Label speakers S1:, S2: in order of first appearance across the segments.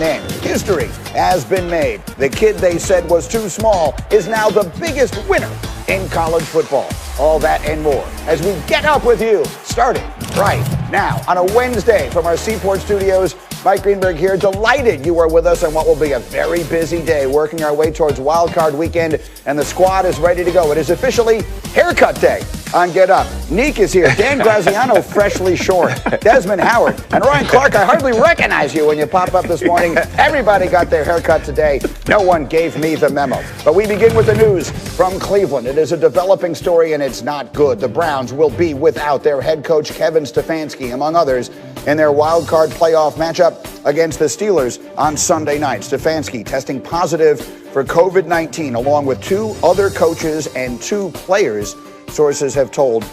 S1: name. History has been made. The kid they said was too small is now the biggest winner in college football. All that and more as we get up with you, starting right now on a Wednesday from our Seaport studios. Mike Greenberg here, delighted you are with us on what will be a very busy day, working our way towards Wild Card Weekend, and the squad is ready to go. It is officially haircut day on Get Up. Neek is here, Dan Graziano freshly short, Desmond Howard, and Ryan Clark. I hardly recognize you when you pop up this morning. Everybody got their haircut today. No one gave me the memo. But we begin with the news from Cleveland. It is a developing story, and it's not good. The Browns will be without their head coach, Kevin Stefanski, among others, in their wild card playoff matchup against the Steelers on Sunday night. Stefanski testing positive for COVID-19, along with two other coaches and two players, sources have told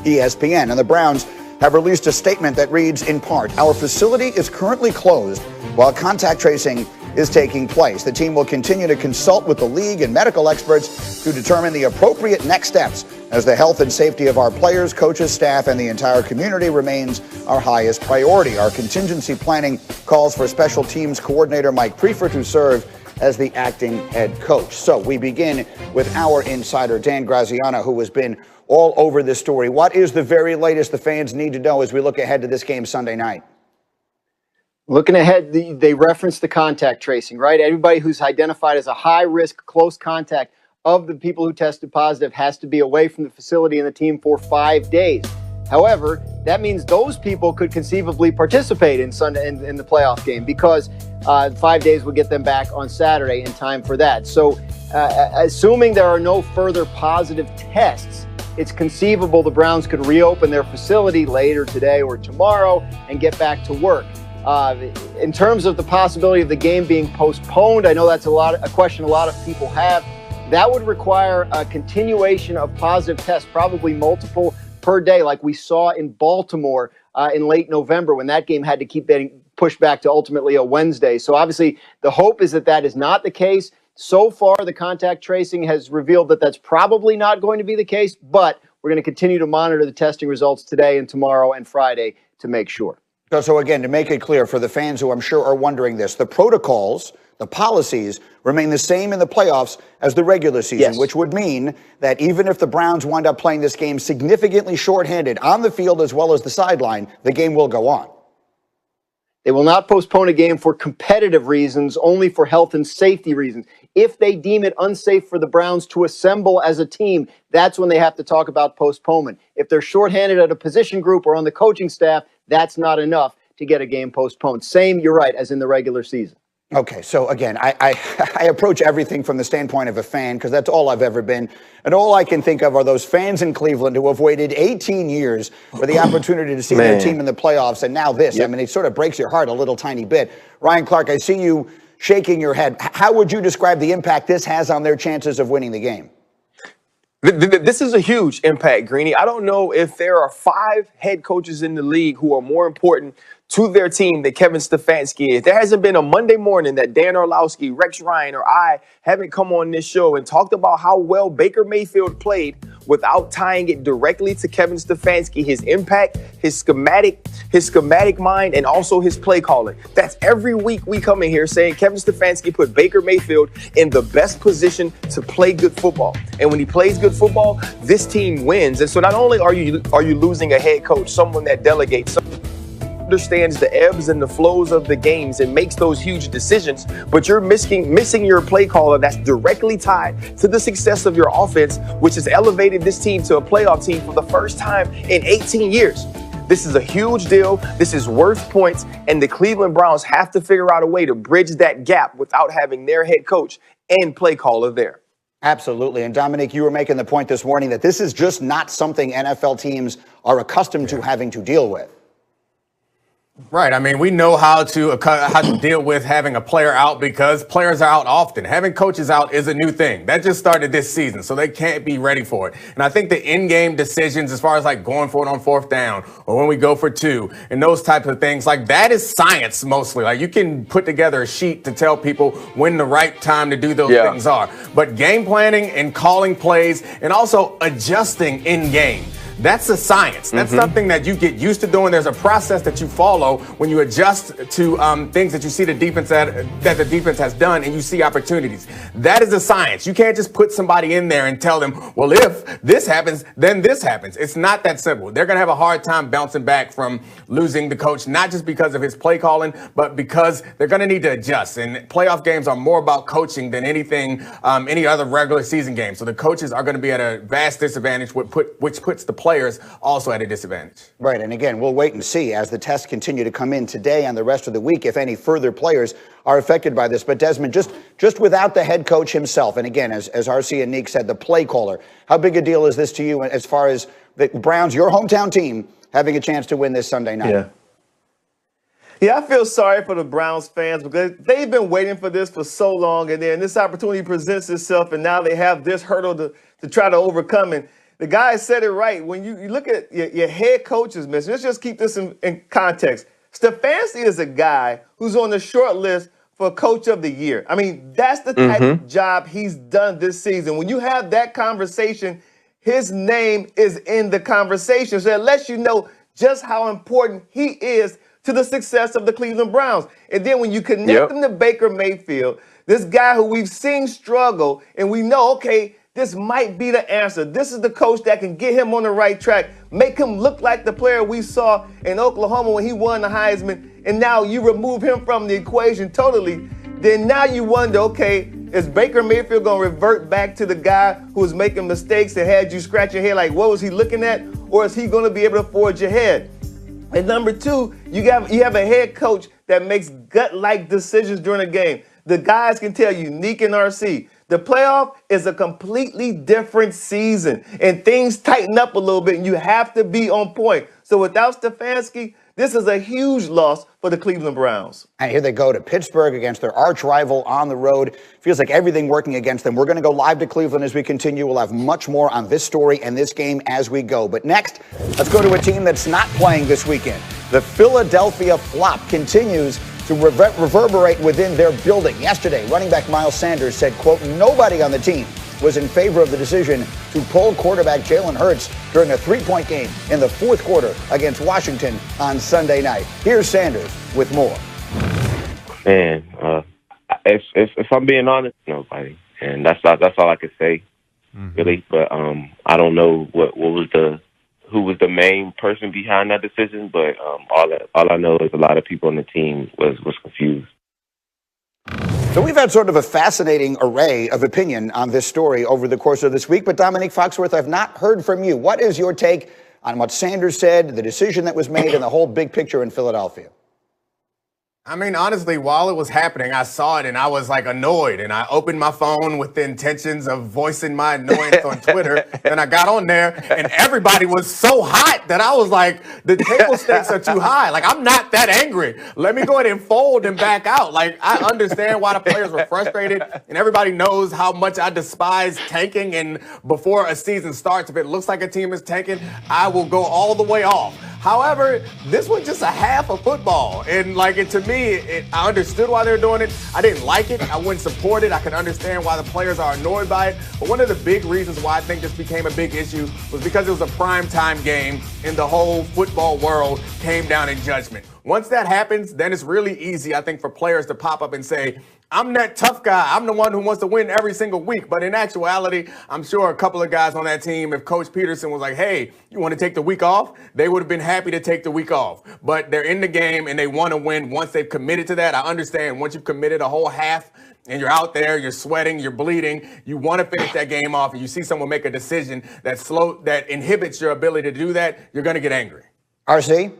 S1: ESPN. And the Browns have released a statement that reads, in part, "Our facility is currently closed while contact tracing is taking place. The team will continue to consult with the league and medical experts to determine the appropriate next steps, as the health and safety of our players, coaches, staff, and the entire community remains our highest priority. Our contingency planning calls for special teams coordinator Mike Preifert to serve as the acting head coach." So we begin with our insider, Dan Graziano, who has been all over this story. What is the very latest the fans need to know as we look ahead to this game Sunday night?
S2: Looking ahead, they reference the contact tracing, right? Everybody who's identified as a high-risk, close contact of the people who tested positive has to be away from the facility and the team for 5 days. However, that means those people could conceivably participate in Sunday in the playoff game, because 5 days would get them back on Saturday in time for that. So assuming there are no further positive tests, it's conceivable the Browns could reopen their facility later today or tomorrow and get back to work. In terms of the possibility of the game being postponed, I know that's a question a lot of people have. That would require a continuation of positive tests, probably multiple per day, like we saw in Baltimore in late November, when that game had to keep getting pushed back to ultimately a Wednesday. So obviously the hope is that that is not the case. So far, the contact tracing has revealed that that's probably not going to be the case, but we're going to continue to monitor the testing results today and tomorrow and Friday to make sure.
S1: So again, to make it clear for the fans who I'm sure are wondering this, the protocols, the policies remain the same in the playoffs as the regular season,
S2: yes,
S1: which would mean that even if the Browns wind up playing this game significantly shorthanded on the field as well as the sideline, the game will go on.
S2: They will not postpone a game for competitive reasons, only for health and safety reasons. If they deem it unsafe for the Browns to assemble as a team, that's when they have to talk about postponement. If they're shorthanded at a position group or on the coaching staff, that's not enough to get a game postponed. Same, you're right, as in the regular season.
S1: Okay, so again, I approach everything from the standpoint of a fan, because that's all I've ever been. And all I can think of are those fans in Cleveland who have waited 18 years for the opportunity to see their team in the playoffs. And now this, I mean, it sort of breaks your heart a little tiny bit. Ryan Clark, I see you shaking your head. How would you describe the impact this has on their chances of winning the game?
S3: This is a huge impact, Greeny. I don't know if there are 5 head coaches in the league who are more important to their team than Kevin Stefanski is. There hasn't been a Monday morning that Dan Orlowski, Rex Ryan, or I haven't come on this show and talked about how well Baker Mayfield played without tying it directly to Kevin Stefanski, his impact, his schematic mind, and also his play calling. That's every week we come in here saying Kevin Stefanski put Baker Mayfield in the best position to play good football. And when he plays good football, this team wins. And so not only are you losing a head coach, someone that delegates, understands the ebbs and the flows of the games and makes those huge decisions, but you're missing your play caller that's directly tied to the success of your offense, which has elevated this team to a playoff team for the first time in 18 years. This is a huge deal. This is worth points, and the Cleveland Browns have to figure out a way to bridge that gap without having their head coach and play caller there.
S1: Absolutely. And Dominic, you were making the point this morning that this is just not something NFL teams are accustomed to having to deal with.
S4: Right. I mean, we know how to deal with having a player out because players are out often. Having coaches out is a new thing. That just started this season, so they can't be ready for it. And I think the in-game decisions, as far as like going for it on 4th down or when we go for 2 and those types of things, like that is science mostly. Like you can put together a sheet to tell people when the right time to do those things are. But game planning and calling plays and also adjusting in game. That's a science. That's something that you get used to doing. There's a process that you follow when you adjust to things that you see the defense that the defense has done, and you see opportunities. That is a science. You can't just put somebody in there and tell them, well, if this happens, then this happens. It's not that simple. They're going to have a hard time bouncing back from losing the coach, not just because of his play calling, but because they're going to need to adjust. And playoff games are more about coaching than anything, any other regular season game. So the coaches are going to be at a vast disadvantage, which puts the players also at a disadvantage.
S1: Right, and again, we'll wait and see as the tests continue to come in today and the rest of the week if any further players are affected by this. But Desmond, just without the head coach himself, and again, as RC and Neek said, the play caller, how big a deal is this to you as far as the Browns, your hometown team, having a chance to win this Sunday night?
S5: Yeah, I feel sorry for the Browns fans because they've been waiting for this for so long, and then this opportunity presents itself, and now they have this hurdle to try to overcome. And the guy said it right. When you look at your head coach's mission, let's just keep this in context. Stefanski is a guy who's on the short list for Coach of the Year. I mean, that's the type of job he's done this season. When you have that conversation, his name is in the conversation. So it lets you know just how important he is to the success of the Cleveland Browns. And then when you connect him to Baker Mayfield, this guy who we've seen struggle, and we know, okay, this might be the answer. This is the coach that can get him on the right track, make him look like the player we saw in Oklahoma when he won the Heisman, and now you remove him from the equation totally. Then now you wonder, okay, is Baker Mayfield going to revert back to the guy who was making mistakes and had you scratch your head like, what was he looking at? Or is he going to be able to forge ahead? And number two, you have a head coach that makes gut-like decisions during a game. The guys can tell you, Neek and RC, the playoff is a completely different season, and things tighten up a little bit, and you have to be on point. So without Stefanski, this is a huge loss for the Cleveland Browns.
S1: And here they go to Pittsburgh against their arch rival on the road. Feels like everything working against them. We're going to go live to Cleveland as we continue. We'll have much more on this story and this game as we go. But next, let's go to a team that's not playing this weekend. The Philadelphia flop continues to reverberate within their building. Yesterday, running back Miles Sanders said, quote, nobody on the team was in favor of the decision to pull quarterback Jalen Hurts during a 3-point game in the fourth quarter against Washington on Sunday night. Here's Sanders with more.
S6: Man, if I'm being honest, nobody, and that's all I could say, really. But I don't know who was the main person behind that decision. But all I know is a lot of people on the team was confused.
S1: So we've had sort of a fascinating array of opinion on this story over the course of this week. But Dominique Foxworth, I've not heard from you. What is your take on what Sanders said, the decision that was made, and the whole big picture in Philadelphia?
S4: I mean, honestly, while it was happening, I saw it and I was like annoyed, and I opened my phone with the intentions of voicing my annoyance on Twitter. And I got on there and everybody was so hot that I was like, the table stakes are too high. Like, I'm not that angry. Let me go ahead and fold and back out. Like, I understand why the players were frustrated, and everybody knows how much I despise tanking. And before a season starts, if it looks like a team is tanking, I will go all the way off. However, this was just a half of football. And like, to me, I understood why they're doing it. I didn't like it. I wouldn't support it. I can understand why the players are annoyed by it. But one of the big reasons why I think this became a big issue was because it was a primetime game and the whole football world came down in judgment. Once that happens, then it's really easy, I think, for players to pop up and say, I'm that tough guy. I'm the one who wants to win every single week. But in actuality, I'm sure a couple of guys on that team, if Coach Peterson was like, hey, you want to take the week off? They would have been happy to take the week off. But they're in the game and they want to win once they've committed to that. I understand once you've committed a whole half and you're out there, you're sweating, you're bleeding, you want to finish that game off, and you see someone make a decision that inhibits your ability to do that, you're going to get angry.
S1: RC?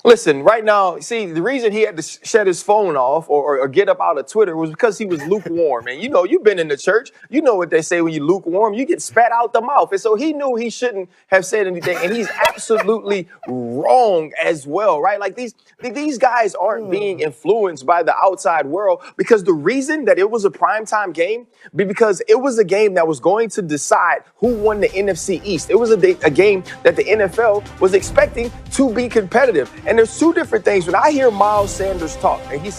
S3: Listen, right now, see, the reason he had to shut his phone off or get up out of Twitter was because he was lukewarm. And, you've been in the church. You know what they say when you lukewarm, you get spat out the mouth. And so he knew he shouldn't have said anything. And he's absolutely wrong as well, right? Like these guys aren't being influenced by the outside world, because the reason that it was a primetime game because it was a game that was going to decide who won the NFC East. It was a game that the NFL was expecting to be competitive. And there's two different things. When I hear Miles Sanders talk, and he said,